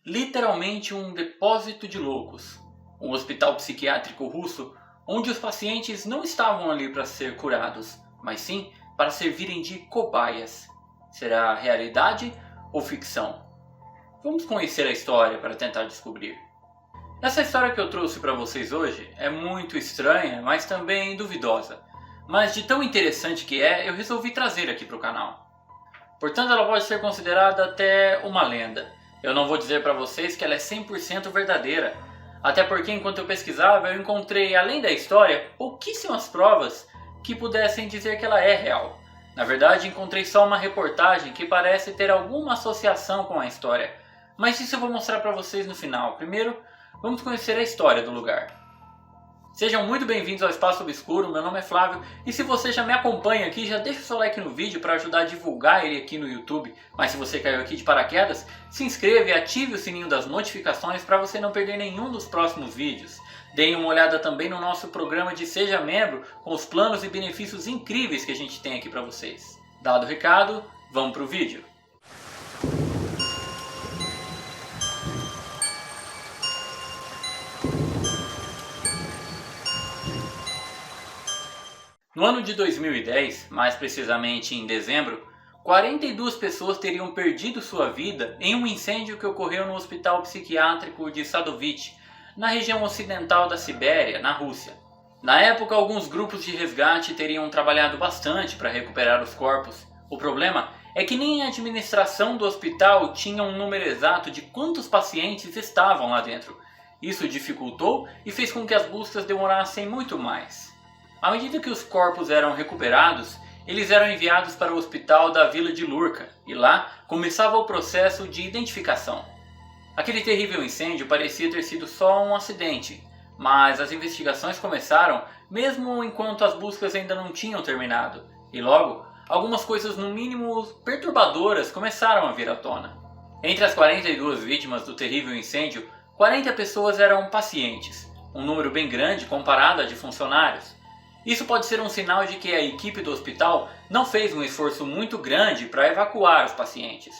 literalmente um depósito de loucos, um hospital psiquiátrico russo onde os pacientes não estavam ali para ser curados, mas sim para servirem de cobaias. Será realidade ou ficção? Vamos conhecer a história para tentar descobrir. Essa história que eu trouxe para vocês hoje é muito estranha, mas também duvidosa. Mas de tão interessante que é, eu resolvi trazer aqui para o canal. Portanto, ela pode ser considerada até uma lenda. Eu não vou dizer para vocês que ela é 100% verdadeira, até porque enquanto eu pesquisava eu encontrei, além da história, pouquíssimas provas que pudessem dizer que ela é real. Na verdade, encontrei só uma reportagem que parece ter alguma associação com a história, mas isso eu vou mostrar para vocês no final. Primeiro, vamos conhecer a história do lugar. Sejam muito bem-vindos ao Espaço Obscuro, meu nome é Flávio, e se você já me acompanha aqui, já deixa o seu like no vídeo para ajudar a divulgar ele aqui no YouTube. Mas se você caiu aqui de paraquedas, se inscreva e ative o sininho das notificações para você não perder nenhum dos próximos vídeos. Deem uma olhada também no nosso programa de Seja Membro, com os planos e benefícios incríveis que a gente tem aqui para vocês. Dado o recado, vamos pro vídeo. No ano de 2010, mais precisamente em dezembro, 42 pessoas teriam perdido sua vida em um incêndio que ocorreu no Hospital Psiquiátrico de Sadovich, na região ocidental da Sibéria, na Rússia. Na época, alguns grupos de resgate teriam trabalhado bastante para recuperar os corpos. O problema é que nem a administração do hospital tinha um número exato de quantos pacientes estavam lá dentro. Isso dificultou e fez com que as buscas demorassem muito mais. À medida que os corpos eram recuperados, eles eram enviados para o hospital da vila de Lurka, e lá começava o processo de identificação. Aquele terrível incêndio parecia ter sido só um acidente, mas as investigações começaram mesmo enquanto as buscas ainda não tinham terminado, e logo, algumas coisas no mínimo perturbadoras começaram a vir à tona. Entre as 42 vítimas do terrível incêndio, 40 pessoas eram pacientes, um número bem grande comparado a de funcionários. Isso pode ser um sinal de que a equipe do hospital não fez um esforço muito grande para evacuar os pacientes.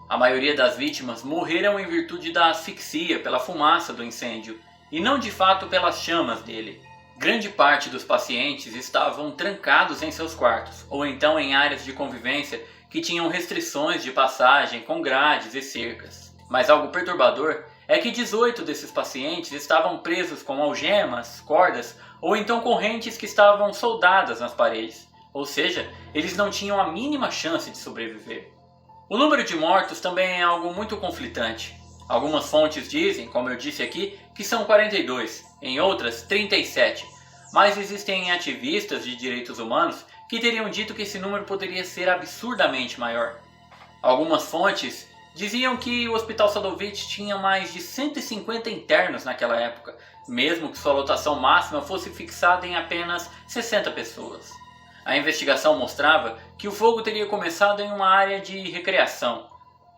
A maioria das vítimas morreram em virtude da asfixia pela fumaça do incêndio, e não de fato pelas chamas dele. Grande parte dos pacientes estavam trancados em seus quartos, ou então em áreas de convivência que tinham restrições de passagem com grades e cercas. Mas algo perturbador é que 18 desses pacientes estavam presos com algemas, cordas ou então correntes que estavam soldadas nas paredes, ou seja, eles não tinham a mínima chance de sobreviver. O número de mortos também é algo muito conflitante. Algumas fontes dizem, como eu disse aqui, que são 42, em outras 37, mas existem ativistas de direitos humanos que teriam dito que esse número poderia ser absurdamente maior. Algumas fontes diziam que o Hospital Sadovich tinha mais de 150 internos naquela época, mesmo que sua lotação máxima fosse fixada em apenas 60 pessoas. A investigação mostrava que o fogo teria começado em uma área de recreação.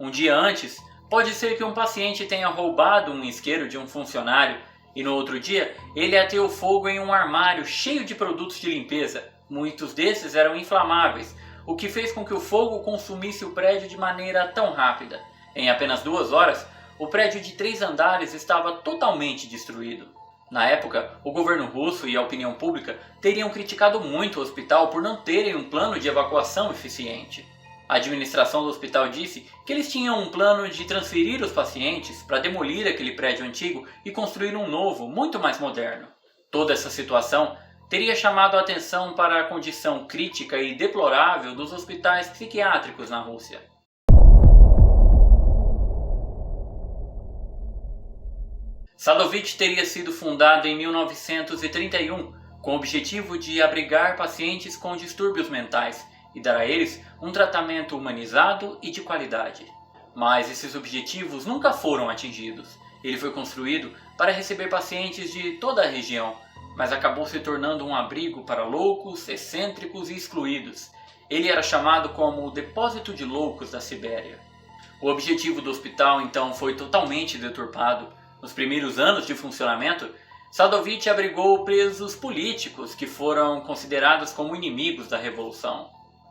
Um dia antes, pode ser que um paciente tenha roubado um isqueiro de um funcionário e no outro dia ele ateou fogo em um armário cheio de produtos de limpeza. Muitos desses eram inflamáveis, o que fez com que o fogo consumisse o prédio de maneira tão rápida. Em apenas 2 horas, o prédio de 3 andares estava totalmente destruído. Na época, o governo russo e a opinião pública teriam criticado muito o hospital por não terem um plano de evacuação eficiente. A administração do hospital disse que eles tinham um plano de transferir os pacientes para demolir aquele prédio antigo e construir um novo, muito mais moderno. Toda essa situação teria chamado a atenção para a condição crítica e deplorável dos hospitais psiquiátricos na Rússia. Sadovich teria sido fundado em 1931 com o objetivo de abrigar pacientes com distúrbios mentais e dar a eles um tratamento humanizado e de qualidade. Mas esses objetivos nunca foram atingidos. Ele foi construído para receber pacientes de toda a região, mas acabou se tornando um abrigo para loucos, excêntricos e excluídos. Ele era chamado como o Depósito de Loucos da Sibéria. O objetivo do hospital então foi totalmente deturpado. Nos primeiros anos de funcionamento, Sadovich abrigou presos políticos que foram considerados como inimigos da revolução.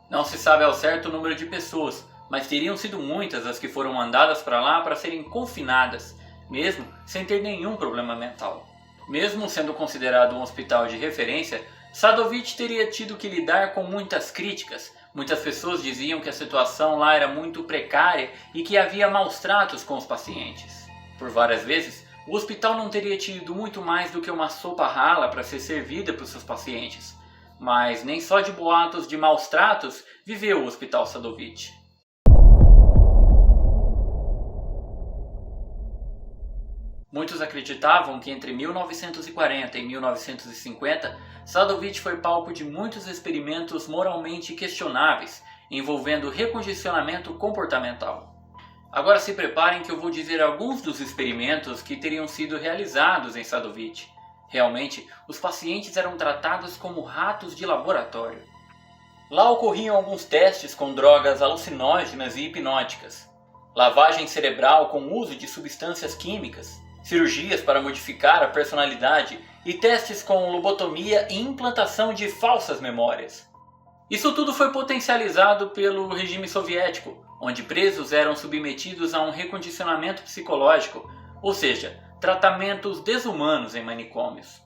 Não se sabe ao certo o número de pessoas, mas teriam sido muitas as que foram mandadas para lá para serem confinadas, mesmo sem ter nenhum problema mental. Mesmo sendo considerado um hospital de referência, Sadovich teria tido que lidar com muitas críticas. Muitas pessoas diziam que a situação lá era muito precária e que havia maus tratos com os pacientes. Por várias vezes, o hospital não teria tido muito mais do que uma sopa rala para ser servida para os seus pacientes. Mas nem só de boatos de maus tratos viveu o Hospital Sadovich. Muitos acreditavam que entre 1940 e 1950, Sadovich foi palco de muitos experimentos moralmente questionáveis, envolvendo recondicionamento comportamental. Agora se preparem que eu vou dizer alguns dos experimentos que teriam sido realizados em Sadovich. Realmente, os pacientes eram tratados como ratos de laboratório. Lá ocorriam alguns testes com drogas alucinógenas e hipnóticas, lavagem cerebral com uso de substâncias químicas, cirurgias para modificar a personalidade e testes com lobotomia e implantação de falsas memórias. Isso tudo foi potencializado pelo regime soviético, onde presos eram submetidos a um recondicionamento psicológico, ou seja, tratamentos desumanos em manicômios.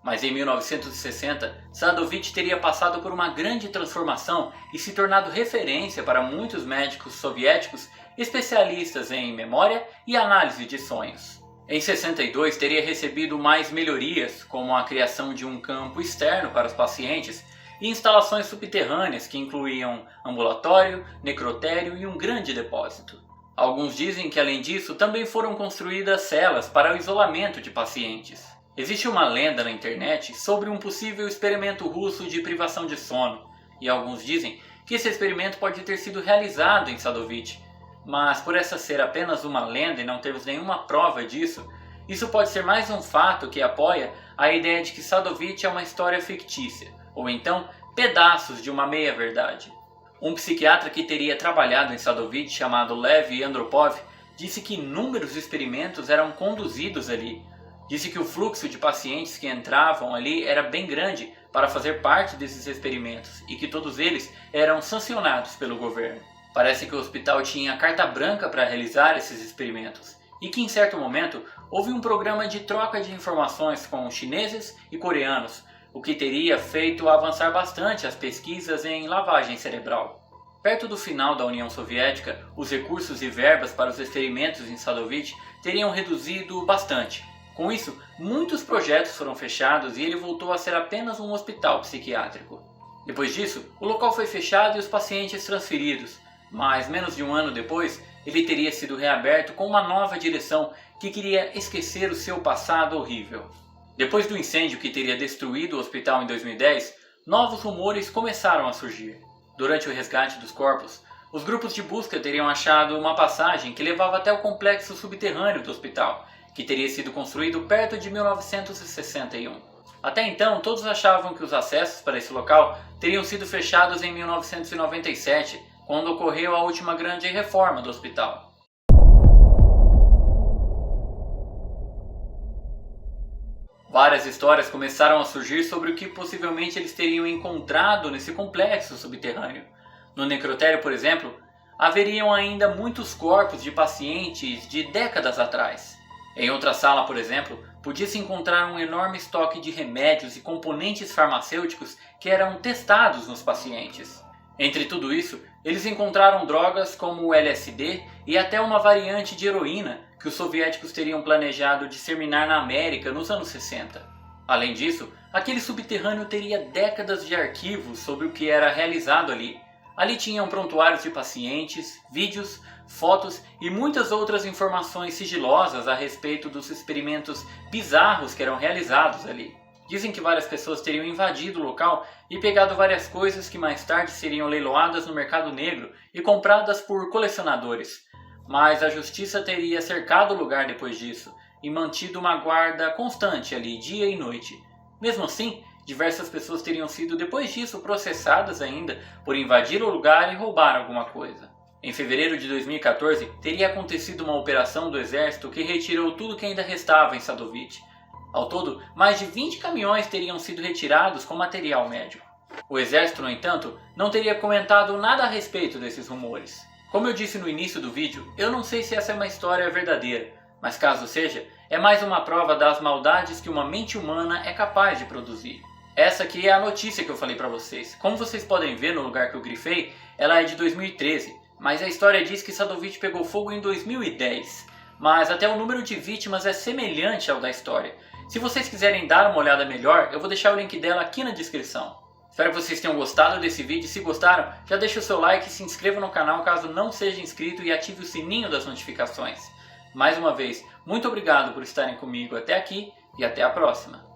Mas em 1960, Sadovich teria passado por uma grande transformação e se tornado referência para muitos médicos soviéticos especialistas em memória e análise de sonhos. Em 62, teria recebido mais melhorias, como a criação de um campo externo para os pacientes e instalações subterrâneas que incluíam ambulatório, necrotério e um grande depósito. Alguns dizem que, além disso, também foram construídas celas para o isolamento de pacientes. Existe uma lenda na internet sobre um possível experimento russo de privação de sono, e alguns dizem que esse experimento pode ter sido realizado em Sadovich. Mas por essa ser apenas uma lenda e não termos nenhuma prova disso, isso pode ser mais um fato que apoia a ideia de que Sadovich é uma história fictícia, ou então pedaços de uma meia-verdade. Um psiquiatra que teria trabalhado em Sadovich, chamado Lev Andropov, disse que inúmeros experimentos eram conduzidos ali. Disse que o fluxo de pacientes que entravam ali era bem grande para fazer parte desses experimentos e que todos eles eram sancionados pelo governo. Parece que o hospital tinha carta branca para realizar esses experimentos e que em certo momento houve um programa de troca de informações com chineses e coreanos, o que teria feito avançar bastante as pesquisas em lavagem cerebral. Perto do final da União Soviética, os recursos e verbas para os experimentos em Sadovich teriam reduzido bastante. Com isso, muitos projetos foram fechados e ele voltou a ser apenas um hospital psiquiátrico. Depois disso, o local foi fechado e os pacientes transferidos. Mas menos de um ano depois, ele teria sido reaberto com uma nova direção que queria esquecer o seu passado horrível. Depois do incêndio que teria destruído o hospital em 2010, novos rumores começaram a surgir. Durante o resgate dos corpos, os grupos de busca teriam achado uma passagem que levava até o complexo subterrâneo do hospital, que teria sido construído perto de 1961. Até então, todos achavam que os acessos para esse local teriam sido fechados em 1997, quando ocorreu a última grande reforma do hospital. Várias histórias começaram a surgir sobre o que possivelmente eles teriam encontrado nesse complexo subterrâneo. No necrotério, por exemplo, haveriam ainda muitos corpos de pacientes de décadas atrás. Em outra sala, por exemplo, podia-se encontrar um enorme estoque de remédios e componentes farmacêuticos que eram testados nos pacientes. Entre tudo isso, eles encontraram drogas como o LSD e até uma variante de heroína que os soviéticos teriam planejado disseminar na América nos anos 60. Além disso, aquele subterrâneo teria décadas de arquivos sobre o que era realizado ali. Ali tinham prontuários de pacientes, vídeos, fotos e muitas outras informações sigilosas a respeito dos experimentos bizarros que eram realizados ali. Dizem que várias pessoas teriam invadido o local e pegado várias coisas que mais tarde seriam leiloadas no mercado negro e compradas por colecionadores. Mas a justiça teria cercado o lugar depois disso e mantido uma guarda constante ali, dia e noite. Mesmo assim, diversas pessoas teriam sido depois disso processadas ainda por invadir o lugar e roubar alguma coisa. Em fevereiro de 2014, teria acontecido uma operação do exército que retirou tudo que ainda restava em Sadovich. Ao todo, mais de 20 caminhões teriam sido retirados com material médico. O exército, no entanto, não teria comentado nada a respeito desses rumores. Como eu disse no início do vídeo, eu não sei se essa é uma história verdadeira, mas caso seja, é mais uma prova das maldades que uma mente humana é capaz de produzir. Essa aqui é a notícia que eu falei pra vocês. Como vocês podem ver no lugar que eu grifei, ela é de 2013, mas a história diz que Sadovich pegou fogo em 2010. Mas até o número de vítimas é semelhante ao da história. Se vocês quiserem dar uma olhada melhor, eu vou deixar o link dela aqui na descrição. Espero que vocês tenham gostado desse vídeo. Se gostaram, já deixa o seu like e se inscreva no canal caso não seja inscrito e ative o sininho das notificações. Mais uma vez, muito obrigado por estarem comigo até aqui e até a próxima.